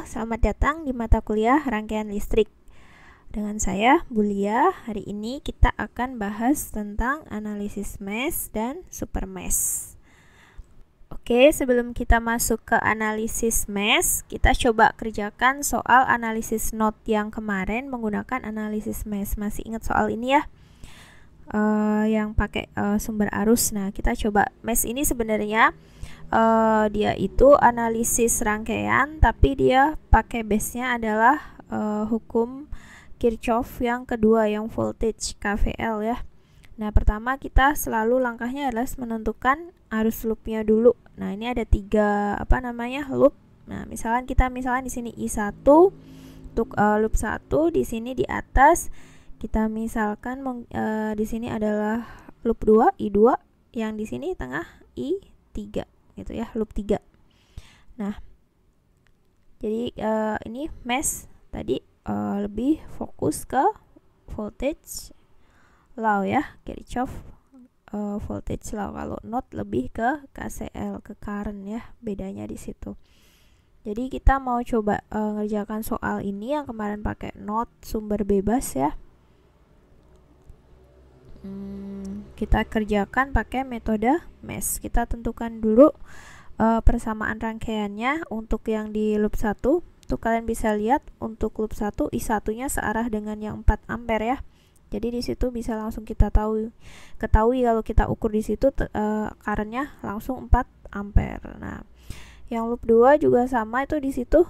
selamat datang di mata kuliah rangkaian listrik. Dengan saya, Bulia. Hari ini kita akan bahas tentang analisis mesh dan supermesh. Oke, sebelum kita masuk ke analisis mesh, kita coba kerjakan soal analisis node yang kemarin menggunakan analisis mesh. Masih ingat soal ini ya? Yang pakai sumber arus. Nah, kita coba mesh ini sebenarnya dia itu analisis rangkaian, tapi dia pakai base-nya adalah hukum Kirchhoff yang kedua, yang voltage KVL ya. Nah, pertama kita selalu langkahnya adalah menentukan arus loopnya dulu. Nah, ini ada tiga loop. Nah, misalkan di sini I1 untuk loop 1, di sini di atas kita misalkan di sini adalah loop 2 I2, yang di sini tengah I3 gitu ya, loop 3. Nah, jadi ini mesh tadi lebih fokus ke voltage law ya, Kirchhoff voltage law. Kalau node lebih ke KCL, ke current ya, bedanya di situ. Jadi kita mau coba ngerjakan soal ini yang kemarin pakai node sumber bebas ya. Kita kerjakan pakai metode mesh. Kita tentukan dulu persamaan rangkaiannya. Untuk yang di loop 1 tuh kalian bisa lihat untuk loop 1 I1-nya searah dengan yang 4 ampere ya. Jadi di situ bisa langsung kita ketahui kalau kita ukur di situ current-nya langsung 4 ampere. Nah, yang loop 2 juga sama, itu di situ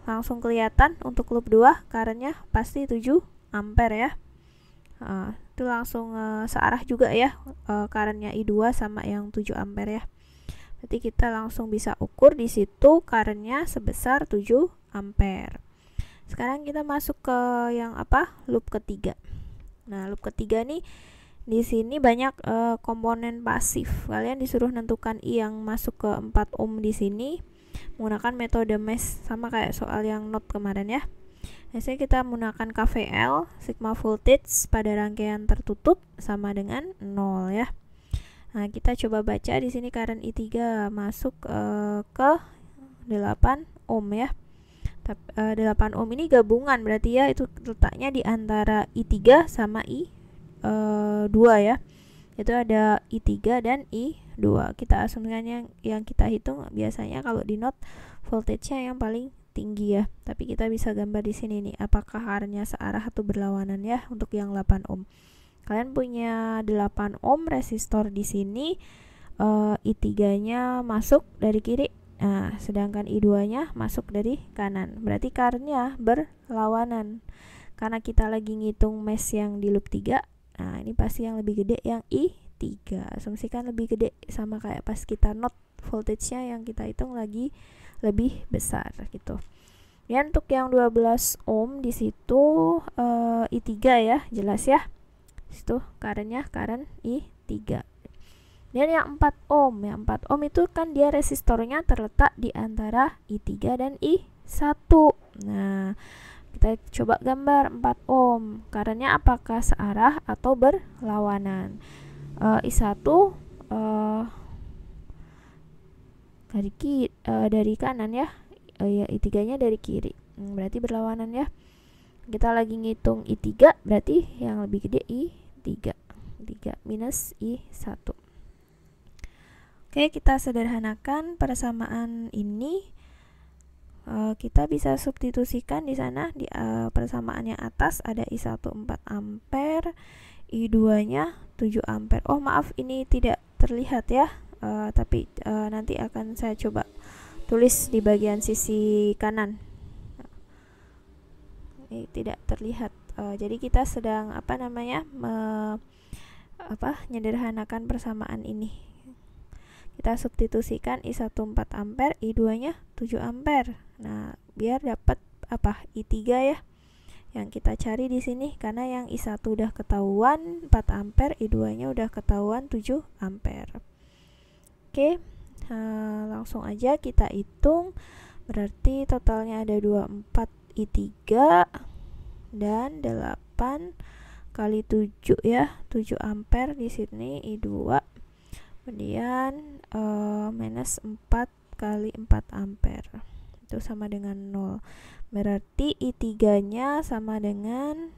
langsung kelihatan untuk loop 2 current-nya pasti 7 ampere ya. Itu langsung searah juga ya, current-nya I2 sama yang 7 ampere ya. Berarti kita langsung bisa ukur di situ current-nya sebesar 7 ampere. Sekarang kita masuk ke yang loop ketiga. Nah, loop ketiga nih di sini banyak komponen pasif. Kalian disuruh nentukan I yang masuk ke 4 ohm di sini menggunakan metode mesh, sama kayak soal yang node kemarin ya. Biasanya kita menggunakan KVL, sigma voltage pada rangkaian tertutup sama dengan 0 ya. Nah, kita coba baca di sini current I3 masuk ke 8 ohm ya. 8 ohm ini gabungan, berarti ya itu letaknya di antara I3 sama I2 ya. Itu ada I3 dan I2. Kita asumsikan yang kita hitung biasanya kalau di node voltage-nya yang paling tinggi ya. Tapi kita bisa gambar di sini nih, apakah current-nya searah atau berlawanan ya untuk yang 8 ohm. Kalian punya 8 ohm resistor di sini, I3-nya masuk dari kiri. Nah, sedangkan I2-nya masuk dari kanan. Berarti current-nya berlawanan. Karena kita lagi ngitung mesh yang di loop 3. Nah, ini pasti yang lebih gede yang I3. Asumsikan lebih gede, sama kayak pas kita node voltage-nya yang kita hitung lagi lebih besar gitu. Ya, untuk yang 12 ohm di situ I3 ya, jelas ya. Situ current-nya current I3. Dan yang 4 ohm, itu kan dia resistornya terletak di antara I3 dan I1. Nah, kita coba gambar 4 ohm. Current-nya apakah searah atau berlawanan? I1 dari kanan ya. I3-nya dari kiri. Berarti berlawanan ya. Kita lagi ngitung I3, berarti yang lebih gede I3. 3 minus I1. Oke, kita sederhanakan persamaan ini. Kita bisa substitusikan di sana di persamaan yang atas ada I1 4 ampere, I2-nya 7 ampere. Oh, maaf, ini tidak terlihat ya. Tapi nanti akan saya coba tulis di bagian sisi kanan. Ini tidak terlihat. Jadi kita sedang menyederhanakan persamaan ini. Kita substitusikan I1 4 ampere, I2-nya 7 ampere. Nah, biar dapat I3 ya. Yang kita cari di sini, karena yang I1 udah ketahuan 4 ampere, I2-nya udah ketahuan 7 ampere. Oke. Langsung aja kita hitung. Berarti totalnya ada 24 I3 dan 8 kali 7 ya, 7 ampere di sini I2. Kemudian minus 4 kali 4 ampere. itu sama dengan 0. Berarti I3 nya sama dengan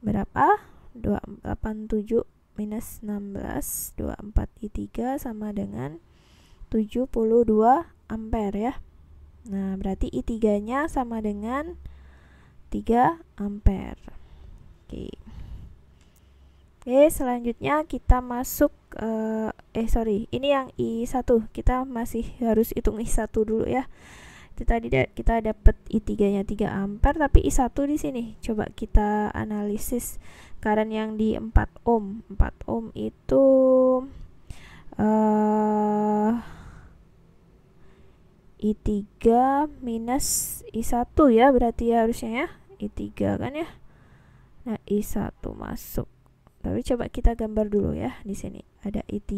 berapa? 287 minus 16, 24 I3 sama dengan 72 ampere ya. Nah, berarti I3 nya sama dengan 3 ampere. Oke, selanjutnya kita masuk ini yang I1. Kita masih harus hitung I1 dulu ya. Tadi kita dapat I3 nya 3 ampere, tapi I1 di sini coba kita analisis current yang di 4 ohm. 4 ohm itu I3 minus I1 ya, berarti ya harusnya ya. I3 kan ya. Nah, I1 masuk. Tapi coba kita gambar dulu ya. Di sini ada I3.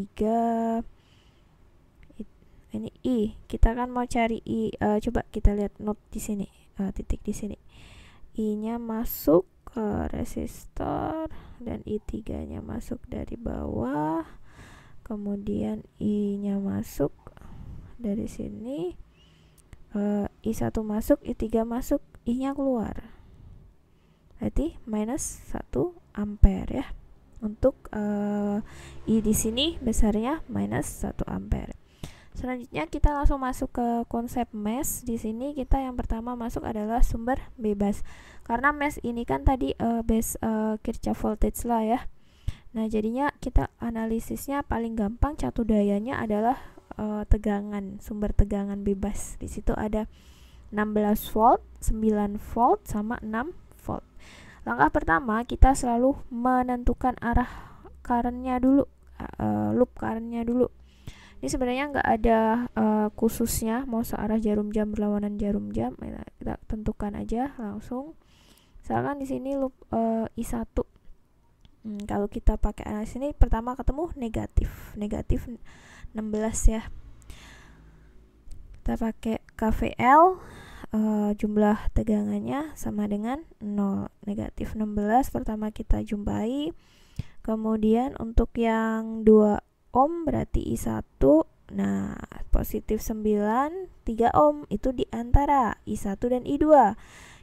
Ini I. Kita kan mau cari I. Coba kita lihat not di sini. Titik di sini. I-nya masuk ke resistor dan I3 nya masuk dari bawah. Kemudian I-nya masuk dari sini. I1 masuk, I3 masuk, I-nya keluar. Berarti minus 1 ampere ya. Untuk I di sini besarnya minus 1 ampere. Selanjutnya kita langsung masuk ke konsep mesh. Di sini kita yang pertama masuk adalah sumber bebas. Karena mesh ini kan tadi base Kirchhoff voltage law ya. Nah, jadinya kita analisisnya paling gampang, catu dayanya adalah tegangan, sumber tegangan bebas. Di situ ada 16 volt, 9 volt sama 6 volt. Langkah pertama kita selalu menentukan arah currentnya dulu, loop currentnya dulu. Ini sebenarnya nggak ada khususnya, mau searah jarum jam berlawanan jarum jam, kita tentukan aja langsung. Misalkan di sini loop I1. Kalau kita pakai analisis ini pertama ketemu negatif 16 ya. Kita pakai KVL, jumlah tegangannya sama dengan 0, negatif 16 pertama kita jumpai. Kemudian untuk yang 2 ohm berarti I1. Nah, positif 9, 3 ohm itu di antara I1 dan I2.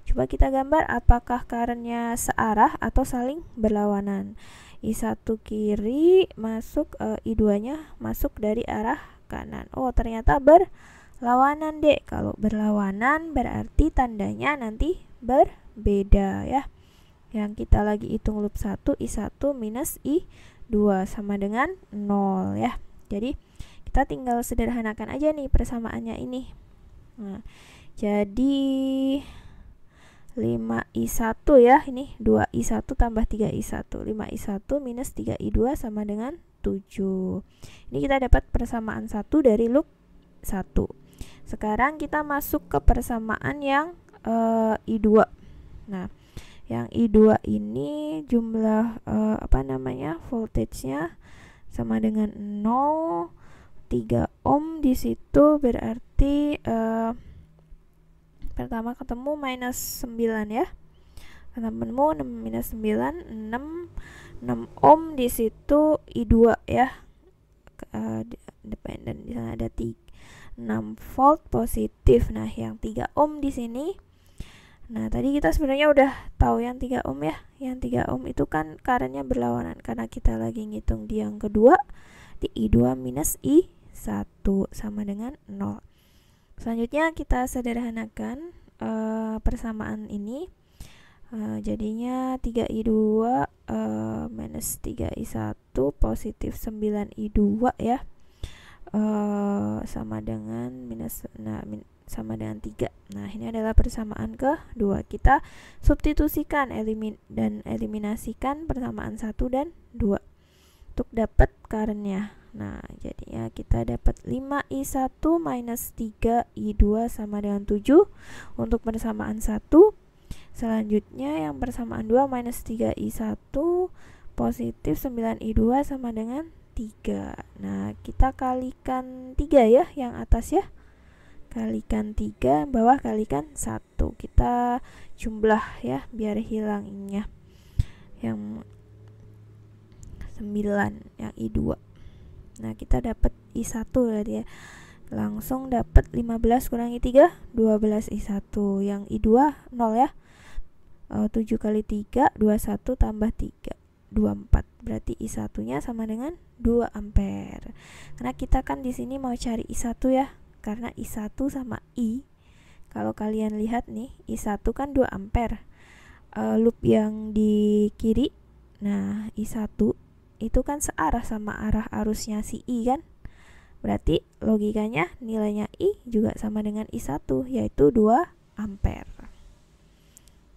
Coba kita gambar apakah currentnya searah atau saling berlawanan. I1 kiri masuk, I2 nya masuk dari arah kanan. Oh, ternyata berlawanan dek. Kalau berlawanan berarti tandanya nanti berbeda ya. Yang kita lagi hitung loop 1, I1 minus I2 sama dengan 0 ya. Jadi kita tinggal sederhanakan aja nih persamaannya ini. Nah, jadi 5I1 ya, ini 2I1 tambah 3I1, 5I1 minus 3I2 sama dengan 7. Ini kita dapat persamaan 1 dari loop 1. Sekarang kita masuk ke persamaan yang I2. Nah, yang I2 ini jumlah voltage-nya sama dengan 0, 3 ohm di situ berarti pertama ketemu minus 9 ya. Ketemu minus 9, 6 ohm di situ I2 ya. Dependen di sana ada 6 volt positif. Nah, yang 3 ohm di sini. Nah, tadi kita sebenarnya udah tahu yang 3 ohm ya. Yang 3 ohm itu kan currentnya berlawanan karena kita lagi ngitung di yang kedua, di I2 minus I1 sama dengan 0. Selanjutnya kita sederhanakan persamaan ini. Jadinya 3I2 minus 3I1 positif 9I2 ya. Sama dengan sama dengan 3. Nah, ini adalah persamaan kedua. Kita substitusikan dan eliminasikan persamaan 1 dan 2 untuk dapat currentnya. Nah, jadinya kita dapat 5I1 minus 3I2 sama dengan 7 untuk persamaan 1. Selanjutnya yang persamaan 2 minus 3I1 positif 9I2 sama dengan 3. Nah, kita kalikan 3 ya, yang atas ya. Kalikan 3, bawah kalikan 1. Kita jumlah ya, biar hilang ininya. Yang 9, yang I2. Nah, kita dapat I1 tadi ya. langsung dapat 15 kurangi 3 12i1. Yang i2 0 ya. 7 kali 3 21 tambah 3 24. Berarti i1 nya sama dengan 2 ampere. Karena kita kan di sini mau cari i1 ya. Karena i1 sama i, kalau kalian lihat nih, i1 kan 2 ampere. Loop yang di kiri, nah i1 itu kan searah sama arah arusnya si i kan. Berarti logikanya nilainya I juga sama dengan I1, yaitu 2 ampere.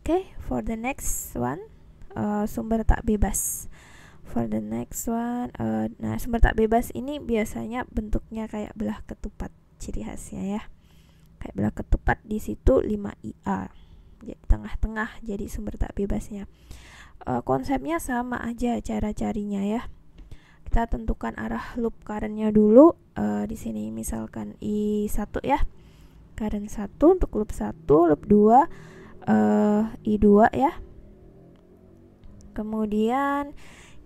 Oke, for the next one, sumber tak bebas. For the next one, nah sumber tak bebas ini biasanya bentuknya kayak belah ketupat, ciri khasnya ya. Kayak belah ketupat, di situ 5IA. Jadi tengah-tengah jadi sumber tak bebasnya. Konsepnya sama aja cara carinya ya. Kita tentukan arah loop current-nya dulu. Di sini misalkan I1 ya. Current 1 untuk loop 1, loop 2 I2 ya. Kemudian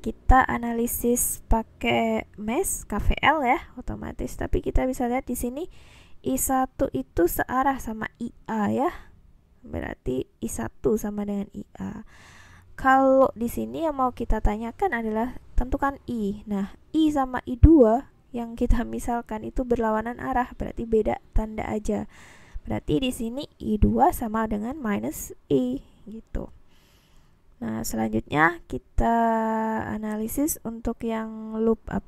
kita analisis pakai mesh KVL ya, otomatis. Tapi kita bisa lihat di sini I1 itu searah sama IA ya. Berarti I1 sama dengan IA. Kalau di sini yang mau kita tanyakan adalah tentukan I. Nah, I sama I2 yang kita misalkan itu berlawanan arah, berarti beda tanda aja. Berarti di sini I2 sama dengan minus I gitu. Nah, selanjutnya kita analisis untuk yang loop 1.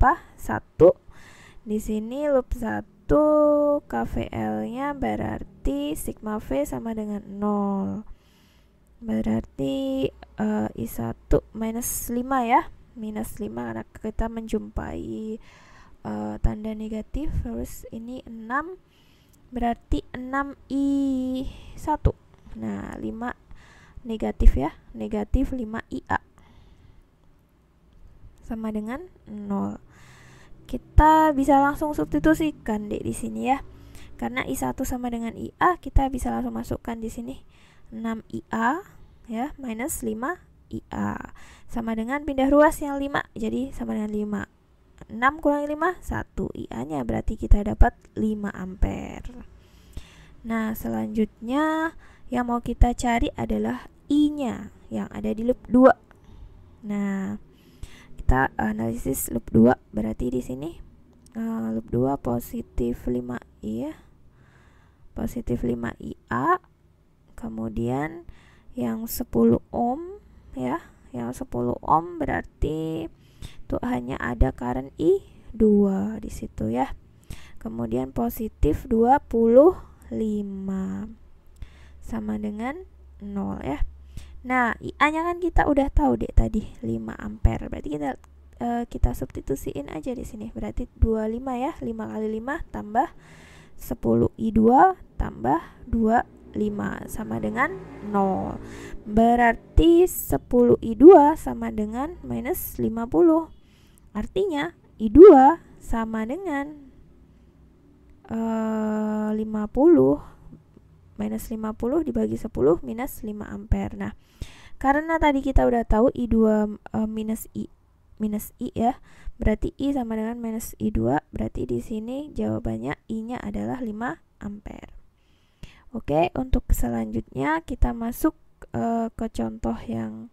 Di sini loop 1 KVL-nya berarti sigma V sama dengan 0. Berarti I1 minus 5 ya. Minus 5 karena kita menjumpai tanda negatif. Terus ini 6, berarti 6i1. Nah, 5 negatif ya. Negatif 5ia sama dengan 0. Kita bisa langsung substitusikan di sini ya. Karena i1 sama dengan ia, kita bisa langsung masukkan di sini 6ia ya minus 5ia sama dengan pindah ruas yang 5, jadi sama dengan 5. 6 kurangi 5 1, ia nya berarti kita dapat 5 ampere. Nah, selanjutnya yang mau kita cari adalah I nya yang ada di loop 2. Nah, kita analisis loop 2, berarti di sini loop 2 positif 5i ya. Positif 5ia. Kemudian yang 10 ohm ya. Yang 10 ohm berarti itu hanya ada current I2 di situ ya. Kemudian positif 25 sama dengan 0 ya. Nah, IA-nya kan kita udah tahu deh tadi 5 ampere. Berarti kita substitusiin aja di sini. Berarti 25 ya. 5 kali 5 tambah 10 I2 tambah 25 sama dengan 0. Berarti 10 I2 sama dengan minus 50. Artinya I2 sama dengan 50 minus 50 dibagi 10 minus 5 ampere. Nah, karena tadi kita udah tahu I2 minus I ya, berarti I sama dengan minus I2, berarti di sini jawabannya I-nya adalah 5 ampere. Oke, untuk selanjutnya kita masuk ke contoh yang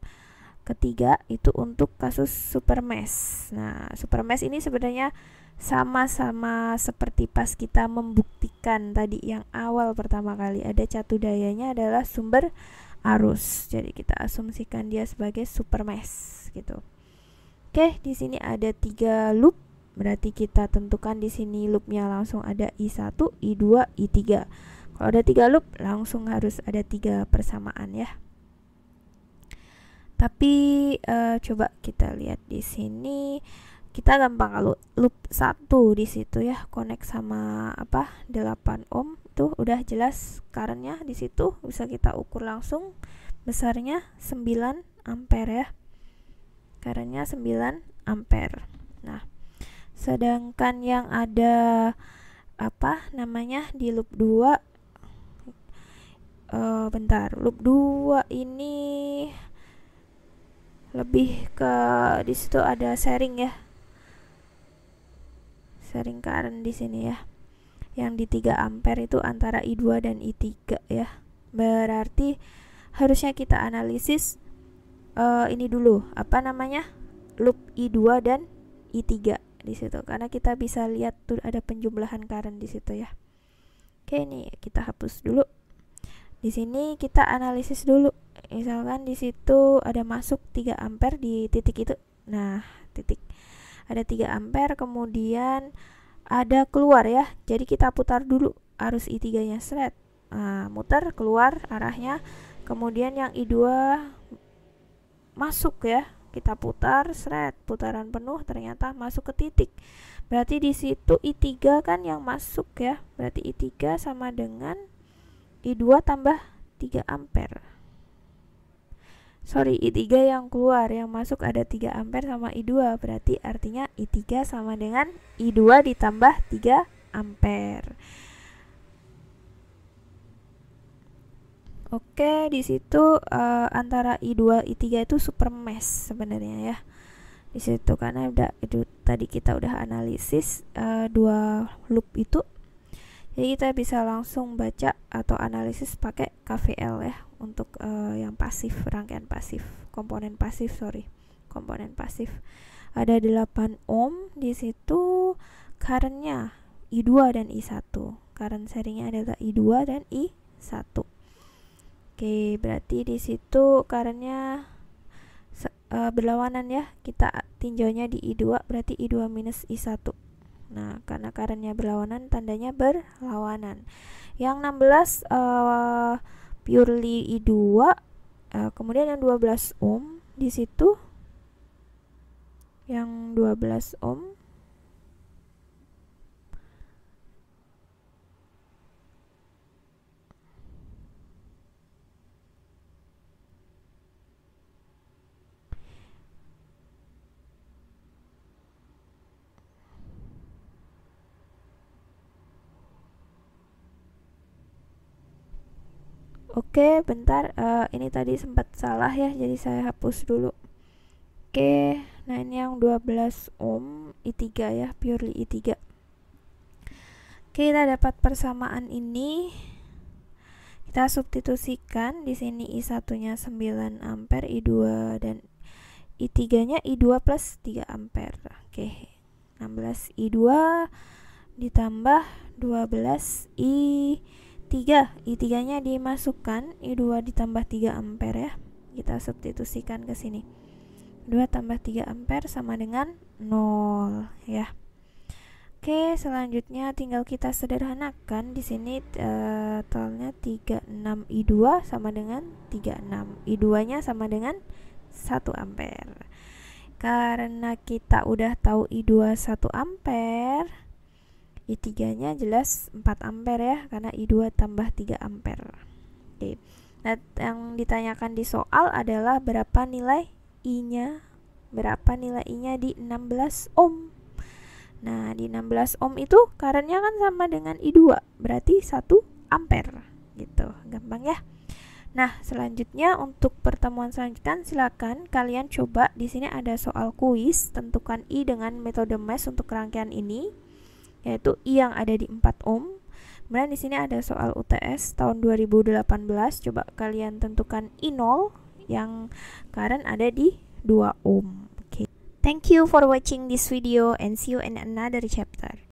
ketiga, itu untuk kasus super mesh. Nah, super mesh ini sebenarnya sama-sama seperti pas kita membuktikan tadi yang awal pertama kali, ada catu dayanya adalah sumber arus. Jadi kita asumsikan dia sebagai super mesh gitu. Oke, di sini ada 3 loop. Berarti kita tentukan di sini loopnya langsung ada I1, I2, I3. Kalau ada 3 loop langsung harus ada 3 persamaan ya. Tapi coba kita lihat di sini. Kita gampang kalau loop 1 di situ ya, connect sama 8 ohm itu udah jelas currentnya di situ, bisa kita ukur langsung besarnya 9 ampere ya. Currentnya 9 ampere. Nah, sedangkan yang ada di loop 2 bentar, loop 2 ini lebih ke di situ ada sharing ya. Sharing current di sini ya. yang di 3 ampere itu antara I2 dan I3 ya. Berarti harusnya kita analisis ini dulu, apa namanya, loop I2 dan I3 di situ, karena kita bisa lihat tuh ada penjumlahan current di situ ya. Oke, ini kita hapus dulu. Di sini kita analisis dulu. Misalkan di situ ada masuk 3 ampere di titik itu. Nah, titik ada 3 ampere, kemudian ada keluar ya. Jadi kita putar dulu arus I3-nya seret. Muter keluar arahnya. Kemudian yang I2 masuk ya. Kita putar seret, putaran penuh, ternyata masuk ke titik. Berarti di situ I3 kan yang masuk ya. Berarti I3 sama dengan I2 tambah 3 ampere. Sorry, I3 yang keluar, yang masuk ada 3 ampere sama I2. Berarti artinya I3 sama dengan I2 ditambah 3 ampere. Oke, di situ antara I2 I3 itu super mesh sebenarnya ya. Di situ karena itu tadi kita udah analisis 2 loop itu. Jadi kita bisa langsung baca atau analisis pakai KVL ya untuk yang pasif, rangkaian pasif, komponen pasif. Ada 8 ohm di situ, currentnya I2 dan I1. Current sharingnya adalah I2 dan I1. Oke, berarti di situ currentnya berlawanan ya. Kita tinjaunya di I2, berarti I2 minus I1. Nah, karena currentnya berlawanan, tandanya berlawanan. Yang 16 purely I2, kemudian yang 12 ohm di situ, yang 12 ohm Oke, bentar, ini tadi sempat salah ya, jadi saya hapus dulu. Oke, nah ini yang 12 ohm I3 ya, purely I3. Oke, kita dapat persamaan ini. Kita substitusikan di sini I1-nya 9 ampere, I2 dan I3-nya I2 plus 3 ampere. Oke, 16 I2 ditambah 12 I3-nya dimasukkan, I2 ditambah 3 ampere ya. Kita substitusikan ke sini. 2 tambah 3 ampere sama dengan 0 ya. Oke, selanjutnya tinggal kita sederhanakan. Di sini totalnya 36 I2 sama dengan 36. I2-nya sama dengan 1 ampere. Karena kita udah tahu I2 1 ampere, I3-nya jelas 4 ampere ya, karena I2 tambah 3 ampere. Oke. Nah, yang ditanyakan di soal adalah berapa nilai I-nya? Berapa nilai I-nya di 16 ohm? Nah, di 16 ohm itu current-nya kan sama dengan I2, berarti 1 ampere. Gitu, gampang ya. Nah, selanjutnya untuk pertemuan selanjutnya silakan kalian coba. Di sini ada soal kuis, tentukan I dengan metode mesh untuk rangkaian ini, yaitu I yang ada di 4 ohm. Kemudian di sini ada soal UTS tahun 2018. Coba kalian tentukan I0 yang current ada di 2 ohm. Okay. Thank you for watching this video and see you in another chapter.